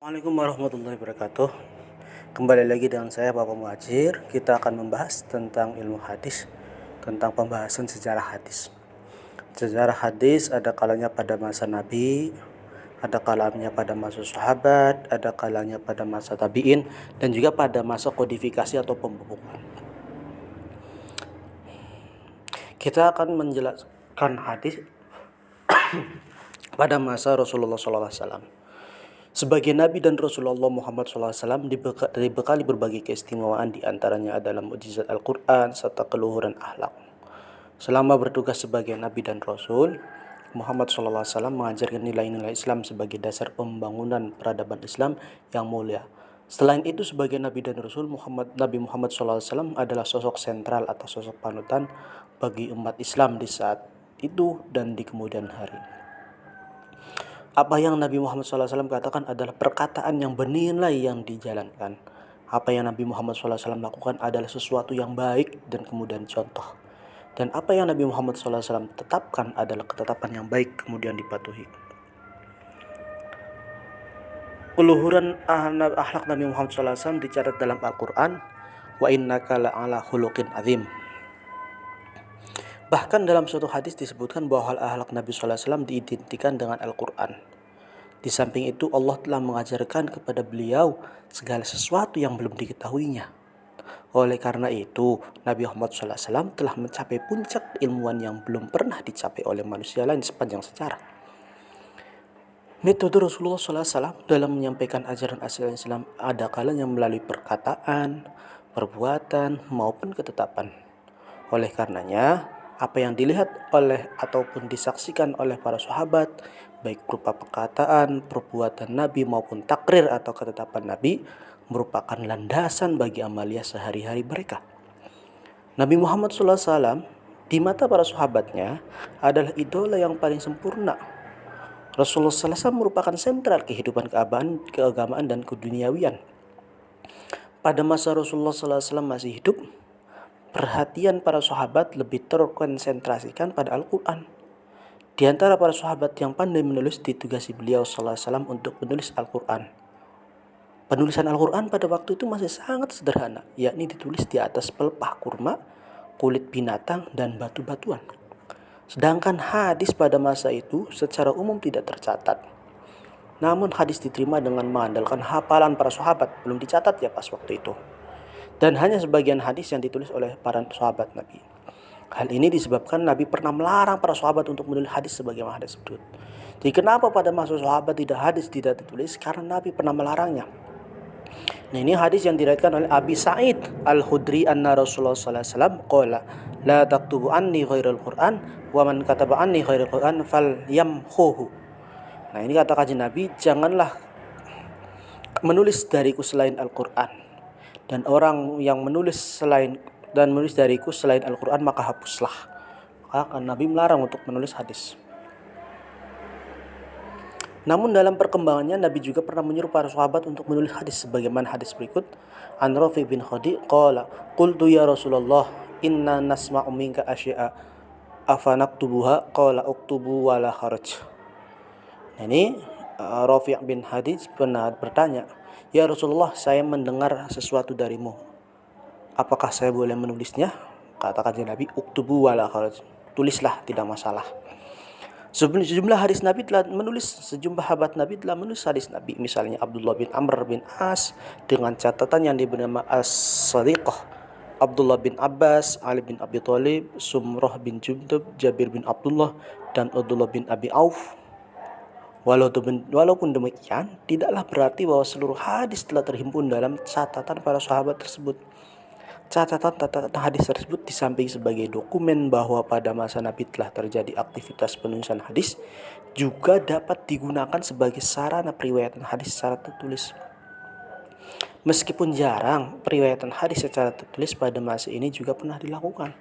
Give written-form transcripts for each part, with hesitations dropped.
Assalamualaikum warahmatullahi wabarakatuh. Kembali lagi dengan saya Bapak Muhajir. Kita akan membahas tentang ilmu hadis, tentang pembahasan sejarah hadis. Sejarah hadis ada kalanya pada masa Nabi, ada kalanya pada masa sahabat, ada kalanya pada masa tabi'in, dan juga pada masa kodifikasi atau pembukuan. Kita akan menjelaskan hadis pada masa Rasulullah SAW. Sebagai Nabi dan Rasulullah Muhammad SAW dibekali berbagai keistimewaan, di antaranya adalah mukjizat Al-Quran serta keluhuran akhlak. Selama bertugas sebagai Nabi dan Rasul, Muhammad SAW mengajarkan nilai-nilai Islam sebagai dasar pembangunan peradaban Islam yang mulia. Selain itu, sebagai Nabi dan Rasul, Nabi Muhammad SAW adalah sosok sentral atau sosok panutan bagi umat Islam di saat itu dan di kemudian hari. Apa yang Nabi Muhammad SAW katakan adalah perkataan yang bernilai yang dijalankan. Apa yang Nabi Muhammad SAW lakukan adalah sesuatu yang baik dan kemudian contoh. Dan apa yang Nabi Muhammad SAW tetapkan adalah ketetapan yang baik kemudian dipatuhi. Luhuran akhlak Nabi Muhammad SAW dicatat dalam Al-Quran, wa innaka la'ala khuluqin azim. Bahkan dalam suatu hadis disebutkan bahwa akhlak Nabi SAW diidentikan dengan Al-Quran. Di samping itu, Allah telah mengajarkan kepada beliau segala sesuatu yang belum diketahuinya. Oleh karena itu, Nabi Muhammad SAW telah mencapai puncak ilmuwan yang belum pernah dicapai oleh manusia lain sepanjang sejarah. Metode Rasulullah SAW dalam menyampaikan ajaran asal Islam ada kalanya melalui perkataan, perbuatan, maupun ketetapan. Oleh karenanya, apa yang dilihat oleh ataupun disaksikan oleh para sahabat, baik berupa perkataan, perbuatan Nabi maupun takrir atau ketetapan Nabi, merupakan landasan bagi amalia sehari-hari mereka. Nabi Muhammad SAW di mata para sahabatnya adalah idola yang paling sempurna. Rasulullah SAW merupakan sentral kehidupan keagamaan dan keduniawian. Pada masa Rasulullah SAW masih hidup, perhatian para sahabat lebih terkonsentrasikan pada Al-Quran. Di antara para sahabat yang pandai menulis ditugasi beliau SAW untuk menulis Al-Quran. Penulisan Al-Quran pada waktu itu masih sangat sederhana, yakni ditulis di atas pelepah kurma, kulit binatang, dan batu-batuan. Sedangkan hadis pada masa itu secara umum tidak tercatat. Namun hadis diterima dengan mengandalkan hafalan para sahabat, belum dicatat ya pas waktu itu. Dan hanya sebagian hadis yang ditulis oleh para sahabat Nabi. Hal ini disebabkan Nabi pernah melarang para sahabat untuk menulis hadis sebagaimana hadis tersebut. Jadi kenapa pada masa sahabat hadis tidak ditulis? Karena Nabi pernah melarangnya. Nah, ini hadis yang diriwayatkan oleh Abi Sa'id Al-Khudri anna Rasulullah sallallahu alaihi wasallam qala la taktubu anni ghairal Qur'an wa man kataba anni ghairal Qur'an falyamhuhu. Nah, ini kata kajian Nabi, janganlah menulis dariku selain Al-Qur'an. Dan orang yang menulis dariku selain Al-Quran maka hapuslah. Maka Nabi melarang untuk menulis hadis. Namun dalam perkembangannya Nabi juga pernah menyuruh para sahabat untuk menulis hadis sebagaimana hadis berikut. An Rafi bin Khadi qala qultu ya Rasulullah inna nasma'u minka asya'a afanaktubuha qala uktubu wala haraj. Ini Rafi bin Khadi pernah bertanya, ya Rasulullah, saya mendengar sesuatu darimu. Apakah saya boleh menulisnya? Kata Nabi, uktubu wala haraj. Tulislah, tidak masalah. Sejumlah hadis Nabi telah menulis, sejumlah sahabat Nabi telah menulis hadis Nabi. Misalnya Abdullah bin Amr bin As dengan catatan yang diberi nama As-Sadiqah, Abdullah bin Abbas, Ali bin Abi Thalib, Sumrah bin Jundub, Jabir bin Abdullah, dan Abdullah bin Abi Auf. Walaupun demikian, tidaklah berarti bahwa seluruh hadis telah terhimpun dalam catatan para sahabat tersebut. Catatan hadis tersebut di samping sebagai dokumen bahwa pada masa Nabi telah terjadi aktivitas penulisan hadis, juga dapat digunakan sebagai sarana periwayatan hadis secara tertulis. Meskipun jarang, periwayatan hadis secara tertulis pada masa ini juga pernah dilakukan.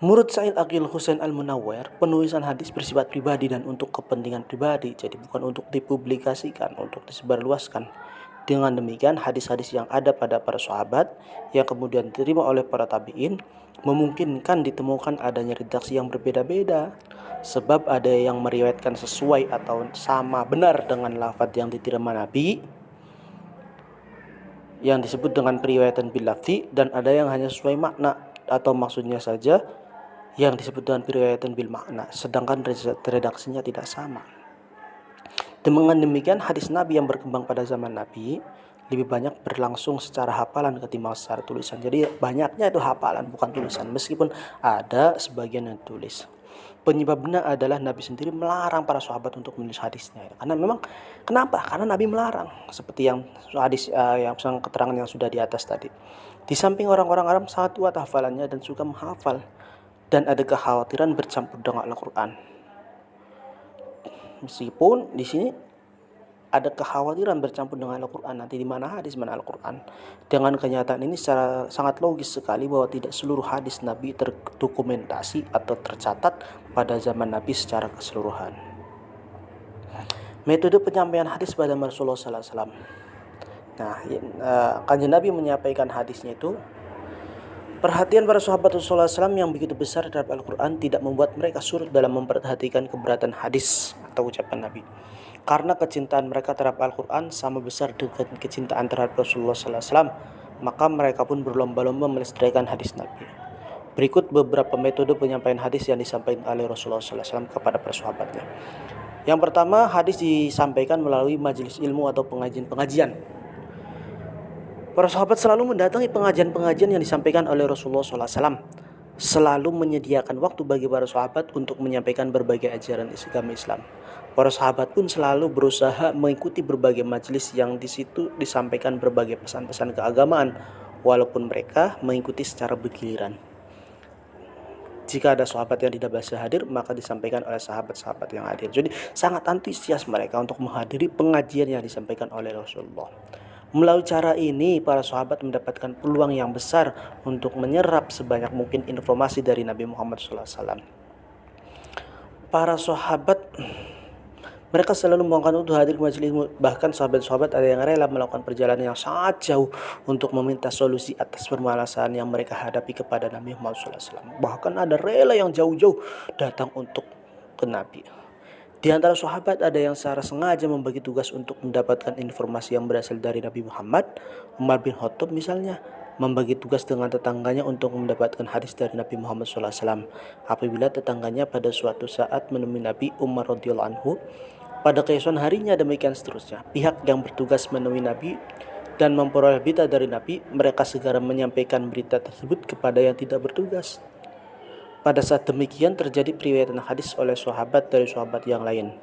Menurut Sa'id Aqil Husain Al-Munawwir, penulisan hadis bersifat pribadi dan untuk kepentingan pribadi, jadi bukan untuk dipublikasikan, untuk disebarluaskan. Dengan demikian, hadis-hadis yang ada pada para sahabat yang kemudian diterima oleh para tabi'in memungkinkan ditemukan adanya redaksi yang berbeda-beda. Sebab ada yang meriwayatkan sesuai atau sama benar dengan lafadz yang diterima Nabi, yang disebut dengan periwayatan bil lafzi, dan ada yang hanya sesuai makna atau maksudnya saja yang disebut dengan periwayatan bil makna, sedangkan redaksinya tidak sama. Dengan demikian, hadis Nabi yang berkembang pada zaman Nabi lebih banyak berlangsung secara hafalan ketimbang secara tulisan. Jadi banyaknya itu hafalan, bukan tulisan, meskipun ada sebagian yang tulis. Penyebabnya adalah Nabi sendiri melarang para sahabat untuk menulis hadisnya. Karena memang kenapa? Karena Nabi melarang. Seperti yang hadis yang keterangan yang sudah di atas tadi. Di samping orang-orang Arab sangat kuat hafalannya dan suka menghafal, dan ada kekhawatiran bercampur dengan Al-Quran. Meskipun di sini ada kekhawatiran bercampur dengan Al-Quran, nanti di mana hadis mana Al-Quran. Dengan kenyataan ini secara sangat logis sekali bahwa tidak seluruh hadis Nabi terdokumentasi atau tercatat pada zaman Nabi secara keseluruhan. Metode penyampaian hadis pada Rasulullah SAW. Nah, Kanjeng Nabi menyampaikan hadisnya itu, perhatian para sahabat Rasulullah SAW yang begitu besar terhadap Al-Quran tidak membuat mereka surut dalam memperhatikan keberatan hadis atau ucapan Nabi. Karena kecintaan mereka terhadap Al-Quran sama besar dengan kecintaan terhadap Rasulullah SAW, maka mereka pun berlomba-lomba melestarikan hadis Nabi. Berikut beberapa metode penyampaian hadis yang disampaikan oleh Rasulullah SAW kepada para sahabatnya. Yang pertama, hadis disampaikan melalui majelis ilmu atau pengajian-pengajian. Para sahabat selalu mendatangi pengajian-pengajian yang disampaikan oleh Rasulullah SAW, selalu menyediakan waktu bagi para sahabat untuk menyampaikan berbagai ajaran agama Islam. Para sahabat pun selalu berusaha mengikuti berbagai majelis yang di situ disampaikan berbagai pesan-pesan keagamaan, walaupun mereka mengikuti secara bergiliran. Jika ada sahabat yang tidak bisa hadir, maka disampaikan oleh sahabat-sahabat yang hadir. Jadi sangat antusias mereka untuk menghadiri pengajian yang disampaikan oleh Rasulullah. Melalui cara ini, para sahabat mendapatkan peluang yang besar untuk menyerap sebanyak mungkin informasi dari Nabi Muhammad SAW. Para sahabat, mereka selalu memohonkan untuk hadir ke majelis ilmu. Bahkan sahabat-sahabat ada yang rela melakukan perjalanan yang sangat jauh untuk meminta solusi atas permasalahan yang mereka hadapi kepada Nabi Muhammad SAW. Bahkan ada rela yang jauh-jauh datang untuk ke Nabi. Di antara sahabat ada yang secara sengaja membagi tugas untuk mendapatkan informasi yang berasal dari Nabi Muhammad. Umar bin Khattab misalnya membagi tugas dengan tetangganya untuk mendapatkan hadis dari Nabi Muhammad SAW. Apabila tetangganya pada suatu saat menemui Nabi, Umar radhiyallahu anhu pada keesokan harinya, demikian seterusnya. Pihak yang bertugas menemui Nabi dan memperoleh berita dari Nabi, mereka segera menyampaikan berita tersebut kepada yang tidak bertugas. Pada saat demikian terjadi periwayatan hadis oleh sahabat dari sahabat yang lain.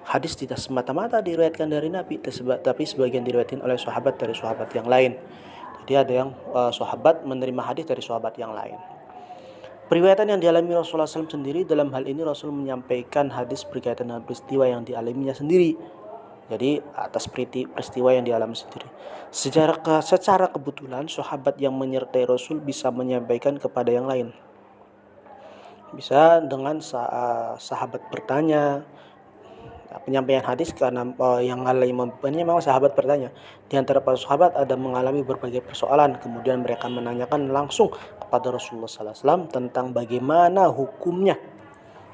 Hadis tidak semata-mata diriwayatkan dari Nabi, tapi sebagian diriwayatkan oleh sahabat dari sahabat yang lain. Jadi ada yang sahabat menerima hadis dari sahabat yang lain. Periwayatan yang dialami Rasulullah SAW sendiri, dalam hal ini Rasul menyampaikan hadis berkaitan dengan peristiwa yang dialaminya sendiri. Jadi atas peristiwa yang dialami sendiri. Secara kebetulan sahabat yang menyertai Rasul bisa menyampaikan kepada yang lain. Bisa dengan sahabat bertanya, penyampaian hadis karena yang mengalami memang sahabat bertanya. Di antara para sahabat ada mengalami berbagai persoalan, kemudian mereka menanyakan langsung kepada Rasulullah SAW tentang bagaimana hukumnya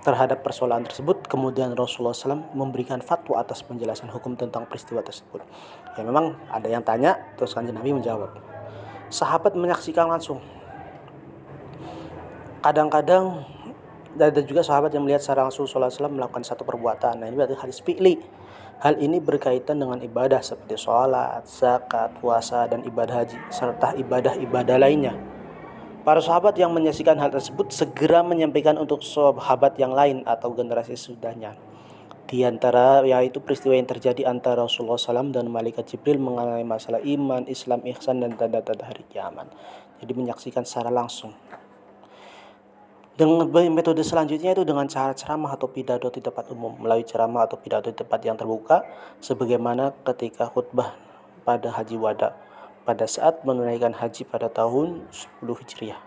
terhadap persoalan tersebut. Kemudian Rasulullah SAW memberikan fatwa atas penjelasan hukum tentang peristiwa tersebut. Ya memang ada yang tanya, terus Kanjeng Nabi menjawab. Sahabat menyaksikan langsung. Kadang-kadang ada juga sahabat yang melihat secara langsung Rasulullah SAW melakukan satu perbuatan. Nah ini berarti hadis fi'li. Hal ini berkaitan dengan ibadah seperti sholat, zakat, puasa, dan ibadah haji, serta ibadah-ibadah lainnya. Para sahabat yang menyaksikan hal tersebut segera menyampaikan untuk sahabat yang lain atau generasi sesudahnya. Di antara yaitu peristiwa yang terjadi antara Rasulullah SAW dan malaikat Jibril mengenai masalah iman, Islam, ihsan, dan tanda-tanda hari kiamat. Jadi menyaksikan secara langsung. Dengan metode selanjutnya itu dengan cara ceramah atau pidato di tempat umum. Melalui ceramah atau pidato di tempat yang terbuka, sebagaimana ketika khutbah pada Haji Wada pada saat menunaikan haji pada tahun 10 Hijriah.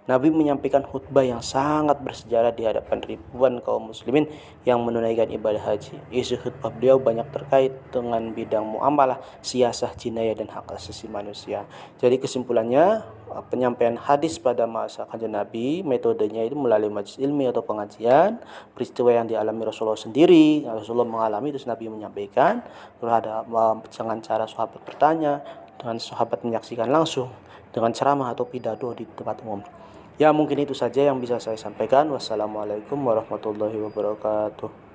Nabi menyampaikan khutbah yang sangat bersejarah di hadapan ribuan kaum muslimin yang menunaikan ibadah haji. Isi khutbah beliau banyak terkait dengan bidang muamalah, siyasah, jinayah, dan hak asasi manusia. Jadi kesimpulannya, penyampaian hadis pada masa Kanjeng Nabi, metodenya itu melalui majelis ilmi atau pengajian, peristiwa yang dialami Rasulullah sendiri, Rasulullah mengalami terus Nabi menyampaikan, terus ada dengan cara sahabat bertanya, dengan sahabat menyaksikan langsung, dengan ceramah atau pidato di tempat umum. Ya, mungkin itu saja yang bisa saya sampaikan. Wassalamualaikum warahmatullahi wabarakatuh.